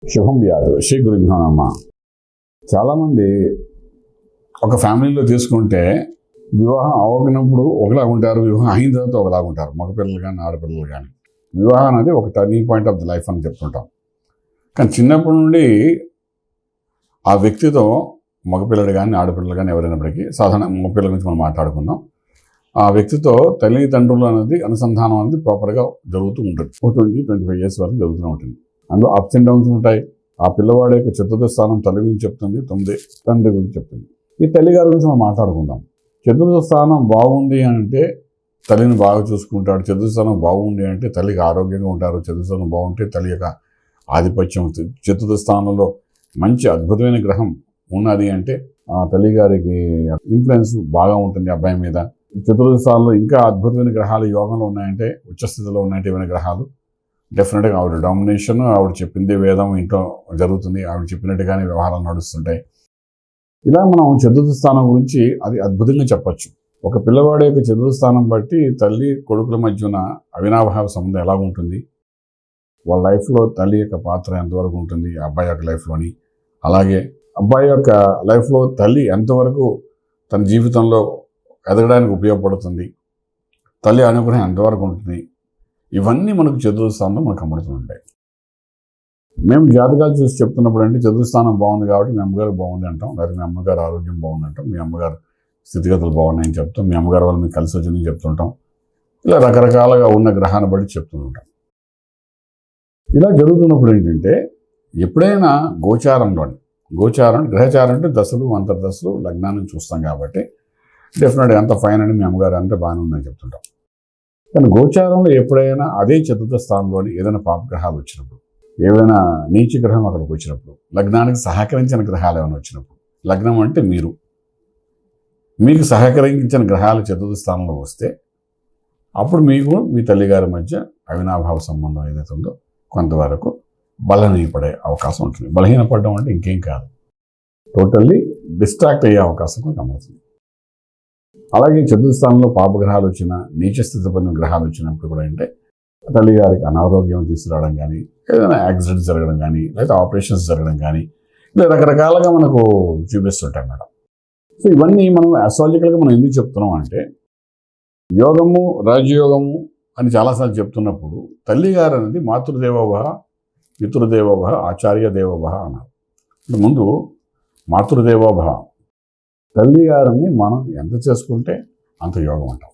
శుభం వ్యాధు శ్రీ గురుభ్యో నమః. చాలామంది ఒక ఫ్యామిలీలో తీసుకుంటే వివాహం అవ్వనప్పుడు ఒకలాగా ఉంటారు, వివాహం అయిన తర్వాత ఒకలాగా ఉంటారు. మగపిల్లలు కానీ ఆడపిల్లలు కానీ. వివాహం అనేది ఒక turning point of the life అని చెప్తుంటాం. కానీ చిన్నప్పటి నుండి ఆ వ్యక్తితో మగపిల్లడు కానీ ఆడపిల్లలు కానీ ఎవరైనప్పటికీ, సాధారణ మగపిల్లల గురించి మనం మాట్లాడుకుందాం, ఆ వ్యక్తితో తల్లిదండ్రులు అనేది అనుసంధానం అనేది ప్రాపర్గా జరుగుతూ ఉంటుంది. 20-25 ఇయర్స్ వరకు జరుగుతూ ఉంటుంది. అందులో అప్స్ అండ్ డౌన్స్ ఉంటాయి. ఆ పిల్లవాడి యొక్క చతుర్థ స్థానం తల్లి గురించి చెప్తుంది, 9 తండ్రి గురించి చెప్తుంది. ఈ తల్లిగారి గురించి మనం మాట్లాడుకుందాం. చతుర్థ స్థానం బాగుంది అంటే తల్లిని బాగా చూసుకుంటాడు. చతుర్థ స్థానం బాగుంది అంటే తల్లికి ఆరోగ్యంగా ఉంటారు. చతుర్థ స్థానం బాగుంటే తల్లి యొక్క ఆధిపత్యం. చతుర్థ స్థానంలో మంచి అద్భుతమైన గ్రహం ఉన్నది అంటే ఆ తల్లిగారికి ఇన్ఫ్లుయెన్స్ బాగా ఉంటుంది అబ్బాయి మీద. చతుర్థ స్థానంలో ఇంకా అద్భుతమైన గ్రహాలు యోగంలో ఉన్నాయంటే, ఉచ్చస్థితిలో ఉన్నాయంటే ఏమైనా గ్రహాలు, డెఫినెట్గా ఆవిడ డామినేషన్, ఆవిడ చెప్పింది వేదం ఇంట్లో జరుగుతుంది, ఆవిడ చెప్పినట్టుగానే వ్యవహారాలు నడుస్తుంటాయి. ఇలా మనం చతుర్థ స్థానం గురించి అది అద్భుతంగా చెప్పచ్చు. ఒక పిల్లవాడి యొక్క చతుర్థ స్థానం బట్టి తల్లి కొడుకుల మధ్యన అవినాభావ సంబంధం ఎలా ఉంటుంది, వాళ్ళ లైఫ్లో తల్లి యొక్క పాత్ర ఎంతవరకు ఉంటుంది అబ్బాయి యొక్క లైఫ్లోని, అలాగే అబ్బాయి యొక్క లైఫ్లో తల్లి ఎంతవరకు తన జీవితంలో ఎదగడానికి ఉపయోగపడుతుంది, తల్లి అనుగ్రహం ఎంతవరకు ఉంటుంది, ఇవన్నీ మనకు చతుర్థ స్థానంలో మనకు అమడుతుంటాయి. మేము జాతకాలు చూసి చెప్తున్నప్పుడు అంటే చతుర్థ స్థానం బాగుంది కాబట్టి మీ అమ్మగారు బాగుంది అంటాం, లేదా మీ అమ్మగారు ఆరోగ్యం బాగుంది అంటాం, మీ అమ్మగారు స్థితిగతులు బాగున్నాయని చెప్తాం, మీ అమ్మగారు వాళ్ళు మీకు కలిసి వచ్చిందని చెప్తుంటాం. ఇలా రకరకాలుగా ఉన్న గ్రహాన్ని బట్టి చెప్తుంటాం. ఇలా జరుగుతున్నప్పుడు ఏంటంటే, ఎప్పుడైనా గోచారం గ్రహచారం అంటే దశలు అంతర్దశలు లగ్నాన్ని చూస్తాం కాబట్టి డెఫినెట్గా అంత ఫైన్ అని మీ అమ్మగారు అంతా బాగానే ఉందని చెప్తుంటాం. కానీ గోచారంలో ఎప్పుడైనా అదే చతుర్థ స్థానంలోని ఏదైనా పాపగ్రహాలు వచ్చినప్పుడు, ఏవైనా నీచ గ్రహం అక్కడికి వచ్చినప్పుడు, లగ్నానికి సహకరించిన గ్రహాలు ఏమైనా వచ్చినప్పుడు, లగ్నం అంటే మీకు సహకరించిన గ్రహాలు చతుర్థ స్థానంలో వస్తే అప్పుడు మీకు మీ తల్లిగారి మధ్య అవినాభావ సంబంధం ఏదైతే ఉందో కొంతవరకు బలహీనపడే అవకాశం ఉంటుంది. బలహీనపడడం అంటే ఇంకేం కాదు, టోటల్లీ డిస్ట్రాక్ట్ అయ్యే అవకాశం కూడా కనబడుతుంది. అలాగే చతుర్థ స్థానంలో పాపగ్రహాలు వచ్చిన, నీచ స్థితి పొందిన గ్రహాలు వచ్చినప్పుడు కూడా అంటే తల్లిగారికి అనారోగ్యం తీసుకురావడం కానీ, ఏదైనా యాక్సిడెంట్స్ జరగడం కానీ, లేదా ఆపరేషన్స్ జరగడం కానీ, ఇలా రకరకాలుగా మనకు చూపిస్తుంటాయి మేడం. సో ఇవన్నీ మనం అస్ట్రాలజికల్గా మనం ఎందుకు చెప్తున్నాం అంటే, యోగము రాజయోగము అని చాలాసార్లు చెప్తున్నప్పుడు తల్లిగారు అనేది మాతృదేవోభవ, పితృదేవోభవ, ఆచార్య దేవోభవ అన్నారు. ముందు మాతృదేవోభవ, తల్లిగారిని మనం ఎంత చేసుకుంటే అంత యోగం అంటాం.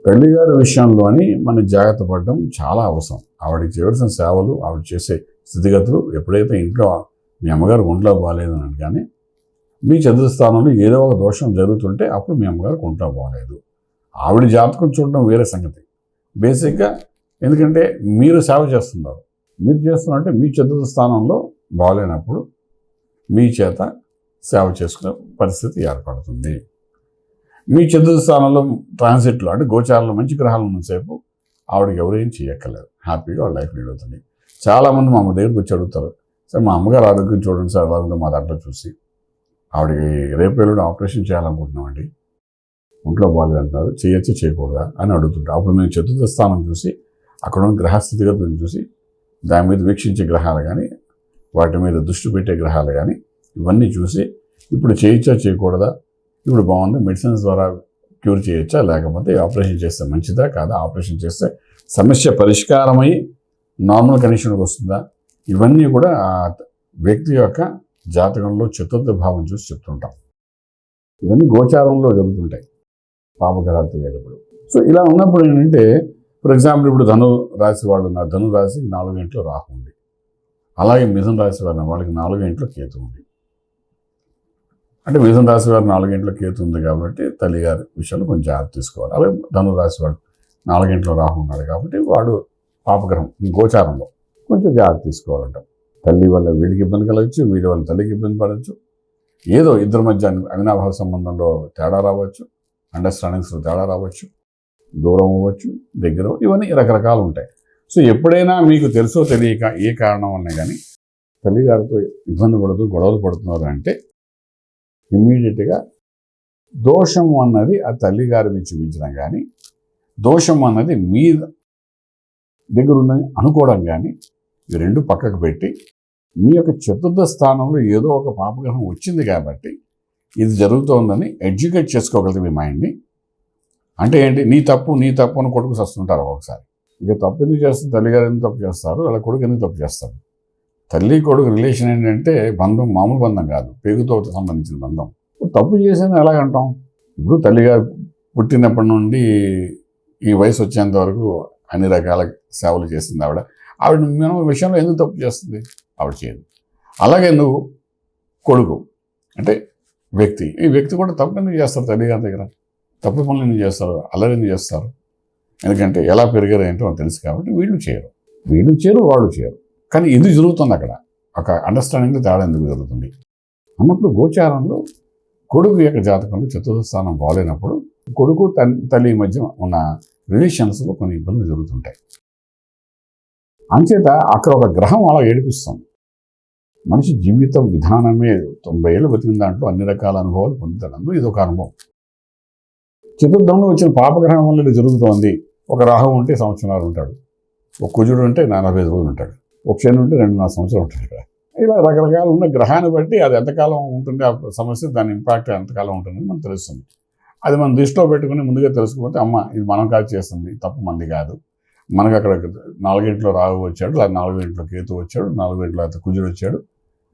తల్లిగారి విషయంలోని మనం జాగ్రత్త పడడం చాలా అవసరం. ఆవిడకి చేయవలసిన సేవలు, ఆవిడ చేసే స్థితిగతులు, ఎప్పుడైతే ఇంట్లో మీ అమ్మగారు ఒంట్లో బాగాలేదు అని కానీ మీ చతుర్థ స్థానంలో ఏదో ఒక దోషం జరుగుతుంటే అప్పుడు మీ అమ్మగారికి ఒంట్లో బాగాలేదు. ఆవిడ జాతకం చూడడం వేరే సంగతి. బేసిక్గా ఎందుకంటే మీరు సేవ చేస్తున్నారు, మీరు చేస్తున్నారంటే మీ చతుర్థ స్థానంలో బాగాలేనప్పుడు మీ చేత సేవ చేసుకునే పరిస్థితి ఏర్పడుతుంది. మీ చతుర్థ స్థానంలో ట్రాన్సిట్లో అంటే గోచారంలో మంచి గ్రహాలు ఉన్నసేపు ఆవిడకి ఎవరేం చేయక్కర్లేదు, హ్యాపీగా వాళ్ళ లైఫ్ లీడ్ అవుతుంది. చాలామంది మా అమ్మ దగ్గరికి వచ్చి అడుగుతారు, సార్ మా అమ్మగారు ఆరోగ్యం చూడండి సార్ ఎలా ఉందో మా దాంట్లో చూసి, ఆవిడకి రేపు ఎల్లుండి ఆపరేషన్ చేయాలనుకుంటున్నామండి, ఒంట్లో బాగాలేదు అంటారు, చేయొచ్చా చేయకూడదా అని అడుగుతుంటారు. అప్పుడు మేము చతుర్థ స్థానం చూసి అక్కడ ఉన్న గ్రహస్థితిగతులను చూసి దాని మీద వీక్షించే గ్రహాలు కానీ, వాటి మీద దృష్టి పెట్టే గ్రహాలు కానీ ఇవన్నీ చూసి ఇప్పుడు చేయొచ్చా చేయకూడదా, ఇప్పుడు బాగుంది మెడిసిన్స్ ద్వారా క్యూర్ చేయొచ్చా, లేకపోతే ఆపరేషన్ చేస్తే మంచిదా కాదా, ఆపరేషన్ చేస్తే సమస్య పరిష్కారమై నార్మల్ కండిషన్కి వస్తుందా, ఇవన్నీ కూడా ఆ వ్యక్తి యొక్క జాతకంలో చతుర్థ భావం చూసి చెప్తుంటాం. ఇవన్నీ గోచారంలో జరుగుతుంటాయి పాపగ్రహాలు తెలియటప్పుడు. సో ఇలా ఉన్నప్పుడు ఏంటంటే, ఫర్ ఎగ్జాంపుల్ ఇప్పుడు ధను రాశి వాళ్ళు ఉన్నారు, ధను రాశికి 4 ఇంట్లో రాహు ఉంది. అలాగే మిథున రాశి వాళ్ళకి 4 ఇంట్లో కేతు ఉంది. అంటే మిథున రాశి వారు 4 ఇంట్లో కేతు ఉంది కాబట్టి తల్లిగారి విషయంలో కొంచెం జాగ్రత్త తీసుకోవాలి. అలాగే ధను రాశి వాడు 4 ఇంట్లో రాహు ఉన్నాడు కాబట్టి వాడు పాపగ్రహం గోచారంలో కొంచెం జాగ్రత్త తీసుకోవాలంట. తల్లి వల్ల వీడికి ఇబ్బంది కలగచ్చు, వీడి వల్ల తల్లికి ఇబ్బంది పడవచ్చు, ఏదో ఇద్దరి మధ్య అవినాభావ సంబంధంలో తేడా రావచ్చు, అండర్స్టాండింగ్స్లో తేడా రావచ్చు, దూరం అవ్వచ్చు, దగ్గర, ఇవన్నీ రకరకాలు ఉంటాయి. సో ఎప్పుడైనా మీకు తెలుసో తెలియక ఏ కారణం వల్ల కానీ తల్లిగారితో ఇబ్బంది పడుతూ గొడవలు పడుతున్నారు అంటే ఇమ్మీడియట్గా దోషం అన్నది ఆ తల్లిగారి మీద చూపించడం కానీ, దోషం అన్నది మీ దగ్గర ఉందని అనుకోవడం కానీ, ఈ రెండు పక్కకు పెట్టి మీ యొక్క చతుర్థ స్థానంలో ఏదో ఒక పాపగ్రహం వచ్చింది కాబట్టి ఇది జరుగుతోందని ఎడ్యుకేట్ చేసుకోగలదు మీ మైండ్ని. అంటే ఏంటి, నీ తప్పు అని కొడుకు వస్తుంటారు ఒకసారి. ఇక తప్పు ఎందుకు చేస్తుంది, తల్లిగారు ఎందుకు తప్పు చేస్తారు, అలా కొడుకు ఎందుకు తప్పు చేస్తారు. తల్లి కొడుకు రిలేషన్ ఏంటంటే బంధం మామూలు బంధం కాదు, పేగుతో సంబంధించిన బంధం. తప్పు చేసేది ఎలాగంటాం. ఇప్పుడు తల్లిగారు పుట్టినప్పటి నుండి ఈ వయసు వచ్చేంత వరకు అన్ని రకాల సేవలు చేస్తుంది ఆవిడ మనం విషయంలో ఎందుకు తప్పు చేస్తుంది, ఆవిడ చేయదు. అలాగే నువ్వు కొడుకు అంటే వ్యక్తి, ఈ వ్యక్తి కూడా తప్పు ఎందుకు చేస్తారు, తల్లిగారి దగ్గర తప్పు పనులు ఎందుకు చేస్తారు, అల్లరి ఎందుకు చేస్తారు. ఎందుకంటే ఎలా పెరిగారు ఏంటో అని తెలుసు కాబట్టి వీళ్ళు చేయరు వాళ్ళు చేయరు. కానీ ఇది జరుగుతుంది అక్కడ, ఒక అండర్స్టాండింగ్ తేడా ఎందుకు జరుగుతుంది అన్నప్పుడు గోచారంలో కొడుకు యొక్క జాతకంలో చతుర్థ స్థానం బాగాలేనప్పుడు కొడుకు తల్లి మధ్య ఉన్న రిలేషన్స్లో కొన్ని ఇబ్బందులు జరుగుతుంటాయి. అంచేత అక్కడ ఒక గ్రహం అలా ఏడిపిస్తుంది. మనిషి జీవితం విధానమే 90 ఏళ్ళు బతికిన దాంట్లో అన్ని రకాల అనుభవాలు పొందుతాడు. అందులో ఇది ఒక అనుభవం. చతుర్థంలో వచ్చిన పాపగ్రహం వల్ల ఇది జరుగుతోంది. ఒక రాహు ఉంటే సంవత్సరాలు ఉంటాడు, ఒక కుజుడు ఉంటే 45 రోజులు ఉంటాడు, ఒక శని ఉంటే 2.5 సంవత్సరాలు ఉంటాడు. ఇక్కడ ఇలా రకరకాలు ఉన్న గ్రహాన్ని బట్టి అది ఎంతకాలం ఉంటుంది ఆ సమస్య, దాని ఇంపాక్ట్ ఎంతకాలం ఉంటుందని మనకు తెలుస్తుంది. అది మనం దృష్టిలో పెట్టుకుని ముందుగా తెలుసుకోకపోతే అమ్మ ఇది మనం కాదు చేస్తుంది, తప్పు మంది కాదు. మనకు అక్కడ 4 గంటలో రాహు వచ్చాడు, లేదా 4 గంటలో కేతు వచ్చాడు, 4 గంటలో అయితే కుజుడు వచ్చాడు,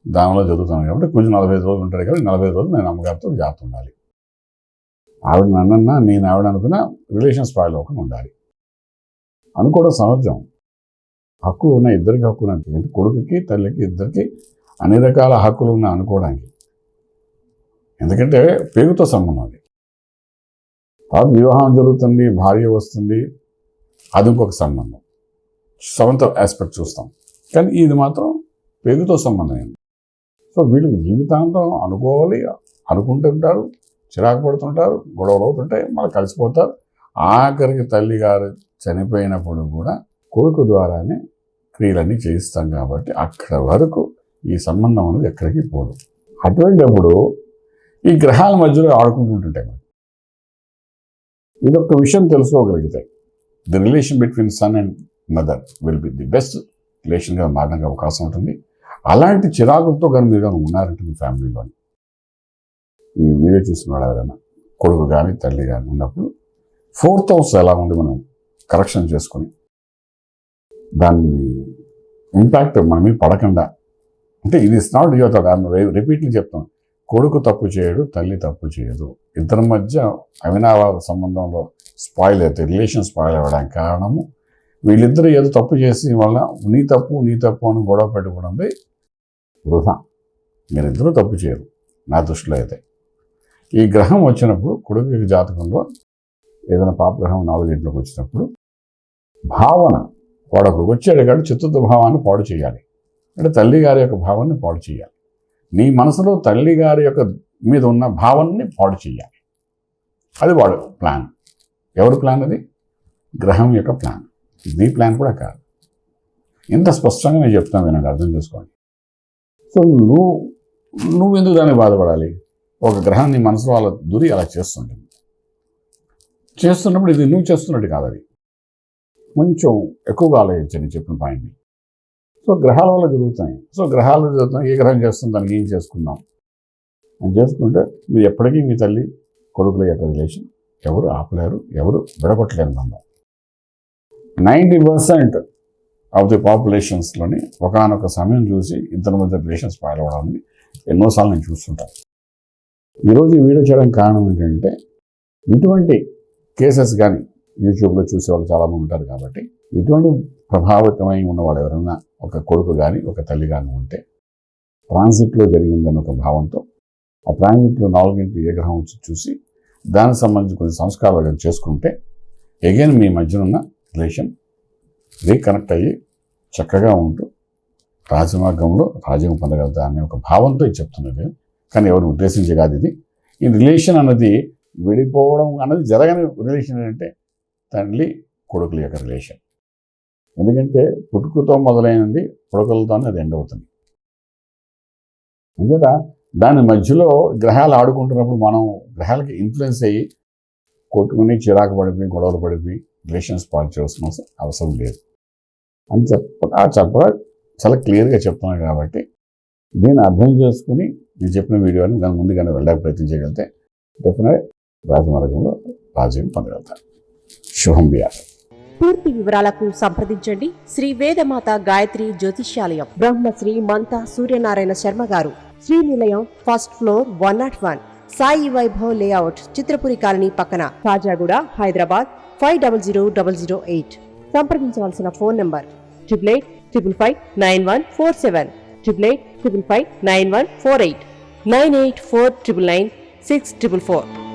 దానిలో జరుగుతుంది కాబట్టి కుజు 45 రోజులు ఉంటాడు కాబట్టి 45 రోజులు నేను అమ్మగారితో జాగ్రత్త ఉండాలి. ఆవిడ నన్నన్నా నేను ఆవిడ అనుకున్న రిలేషన్ స్పాయిల్ అవ్వకుండా ఉండాలి అనుకోవడం సహజం. హక్కులు ఉన్నాయి, ఇద్దరికి హక్కులు ఉన్నాయి. కొడుకుకి తల్లికి ఇద్దరికి అన్ని రకాల హక్కులు ఉన్నాయి అనుకోవడానికి. ఎందుకంటే పేగుతో సంబంధం అది. తర్వాత వివాహం జరుగుతుంది, భార్య వస్తుంది, అది ఇంకొక సంబంధం, సెవెంత్ ఆస్పెక్ట్ చూస్తాం. కానీ ఇది మాత్రం పేగుతో సంబంధమైంది. సో వీళ్ళకి జీవితాంతం అనుకోవాలి, అనుకుంటుంటారు, చిరాకు పడుతుంటారు, గొడవలు అవుతుంటాయి, మళ్ళీ కలిసిపోతారు. ఆఖరికి తల్లిగారు చనిపోయినప్పుడు కూడా కొడుకు ద్వారానే క్రియలన్నీ చేయిస్తాం కాబట్టి అక్కడ వరకు ఈ సంబంధం అనేది ఎక్కడికి పోదు. అటువంటిప్పుడు ఈ గ్రహాల మధ్యలో ఆడుకుంటుంటాయి. మరి ఇదొక విషయం తెలుసుకోగలిగితే the relation between son and mother will be the best రిలేషన్గా మారడానికి అవకాశం ఉంటుంది. అలాంటి చిరాకులతో కానీ మీరు కానీ ఉన్నారంటే మీ ఫ్యామిలీలోని, ఈ వీడియో చూసిన ఎవరైనా కొడుకు కానీ తల్లి కానీ ఉన్నప్పుడు 4th హౌస్ ఎలా ఉంది మనం కరెక్షన్ చేసుకొని దాన్ని ఇంపాక్ట్ మన మీద పడకుండా, అంటే ఇది ఇస్ నాట్ యువర్ థాట్, రిపీట్లీ చెప్తాను, కొడుకు తప్పు చేయడు, తల్లి తప్పు చేయదు. ఇద్దరి మధ్య అవినాభావ సంబంధంలో స్పాయిల్ అవుతాయి, రిలేషన్ స్పాయిల్ అవ్వడానికి కారణము వీళ్ళిద్దరూ ఏదో తప్పు చేసి వల్ల నీ తప్పు అని గొడవ పెట్టుకోవడం వృధా. మీరిద్దరూ తప్పు చేయరు నా దృష్టిలో అయితే. ఈ గ్రహం వచ్చినప్పుడు కొడుకు జాతకంలో ఏదైనా పాపగ్రహం 4 గంటలకు వచ్చినప్పుడు భావన వాడొకడు వచ్చాడు కాబట్టి చతుర్థ భావాన్ని పాడు చేయాలి, అంటే తల్లి గారి యొక్క భావాన్ని పాడు చేయాలి. నీ మనసులో తల్లి గారి యొక్క మీద ఉన్న భావాన్ని పాడు చేయాలి. అది వాడు ప్లాన్. ఎవరి ప్లాన్ అది? గ్రహం యొక్క ప్లాన్. నీ ప్లాన్ కూడా కాదు. ఇంత స్పష్టంగా నేను చెప్తాను, వినండి, అర్థం చేసుకోండి. సో నువ్వు ఎందుకు దాన్ని బాధపడాలి? ఒక గ్రహం నీ మనసులో అలా దూరి అలా చేస్తున్నప్పుడు ఇది నువ్వు చేస్తున్నట్టు కాదు, అది కొంచెం ఎక్కువగా ఆలోచించండి చెప్పిన పాయింట్ని. సో గ్రహాల వల్ల జరుగుతాయి. సో గ్రహాలు జరుగుతాయి, ఏ గ్రహం చేస్తుంది దానికి ఏం చేసుకుందాం అని చేసుకుంటే మీరు ఎప్పటికీ మీ తల్లి కొడుకుల యొక్క రిలేషన్ ఎవరు ఆపలేరు, ఎవరు విడగొట్టలేని బంధం. 90% ఆఫ్ ది పాపులేషన్స్లోని ఒకనొక సమయం చూసి ఇద్దరి మధ్య రిలేషన్స్ స్పాయిల్ అవ్వడం అనేది ఎన్నోసార్లు నేను చూస్తుంటాను. ఈరోజు ఈ వీడియో చేయడానికి కారణం ఏంటంటే ఇటువంటి కేసెస్ కానీ యూట్యూబ్లో చూసేవాళ్ళు చాలామంది ఉంటారు కాబట్టి ఇటువంటి ప్రభావితమై ఉన్నవాడు ఎవరైనా ఒక కొడుకు కానీ ఒక తల్లి కానీ ఉంటే ట్రాన్సిట్లో జరిగిందని ఒక భావంతో ఆ ట్రాన్సిట్లో 4 గంటలు ఏ గ్రహం వచ్చి చూసి దానికి సంబంధించి కొన్ని సంస్కారాలు చేసుకుంటే అగైన్ మీ మధ్యన ఉన్న రిలేషన్ రీకనెక్ట్ అయ్యి చక్కగా ఉంటూ రాజమార్గంలో రాజ్యం పొందగలుగుతా అనే ఒక భావంతో ఇది చెప్తున్నది. కానీ ఎవరు ఉద్దేశించి కాదు ఇది. ఈ రిలేషన్ అన్నది విడిపోవడం అన్నది జరగని రిలేషన్ అంటే తల్లి కొడుకుల యొక్క రిలేషన్. ఎందుకంటే పుట్టుకతో మొదలైనది కొడుకులతోనే అది ఎండ్ అవుతుంది. అంచేత దాని మధ్యలో గ్రహాలు ఆడుకుంటున్నప్పుడు మనం గ్రహాలకి ఇన్ఫ్లుయెన్స్ అయ్యి కొట్టుకుని చిరాకు పడిపోయి గొడవలు పడిపోయి రిలేషన్స్ పాటు చేయాల్సిన అవసరం లేదు అని చెప్పగా చాలా క్లియర్గా చెప్తున్నాను కాబట్టి దీన్ని అర్థం చేసుకుని నేను చెప్పిన వీడియోని దాని ముందుగానే వెళ్ళడానికి ప్రయత్నం చేయగలిగితే డెఫినెట్ రాజమార్గంలో రాజ్యం పొందగలుగుతారు. శుభం బియాస్. పూర్తి వివరాలకు సంప్రదించండి శ్రీ వేదమాత గాయత్రి జ్యోతిష్యాలయం, బ్రహ్మశ్రీ మంతా సూర్యనారాయణ శర్మ గారు, Srinilayam, first floor, 101, Sai Vaibhav layout, Chitrapuri colony పక్కన, కాజాగూడ, హైదరాబాద్ 500008. సంప్రదించవలసిన ఫోన్ నంబర్ 8855559147, 8855559148, 9849996644.